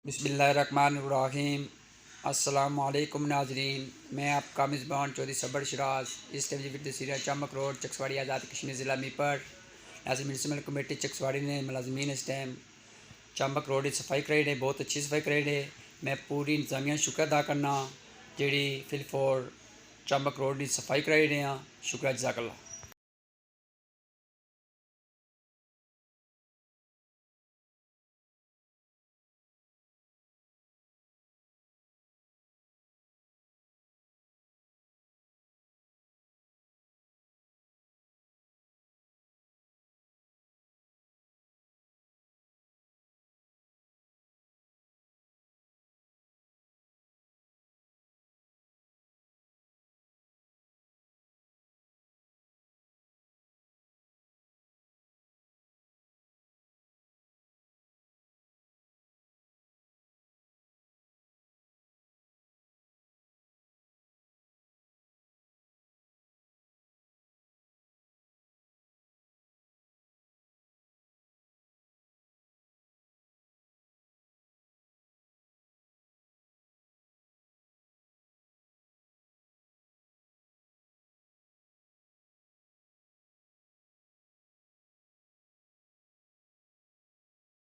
बिस्मिल्लाहिर्रहमानिर्रहीम। अस्सलामु अलैकुम नाज़रीन, मैं आपका मेज़बान चौधरी सबर शराज। इस television serial चोमक्ख road चकसवाड़ी Azad Kashmir ज़िला मीपर एज म्यूनसिपल कमेटी चकसवाड़ी ने मलाजमीन इस टाइम चोमक्ख रोड की सफाई कराई है। बहुत अच्छी सफाई कराई है। मैं पूरी इंतज़ामिया शुक्र अदा करना जी फिलफोर चोमक्ख रोड की सफाई कराई रहे हैं। शुक्रिया जज़ाकल्लाह।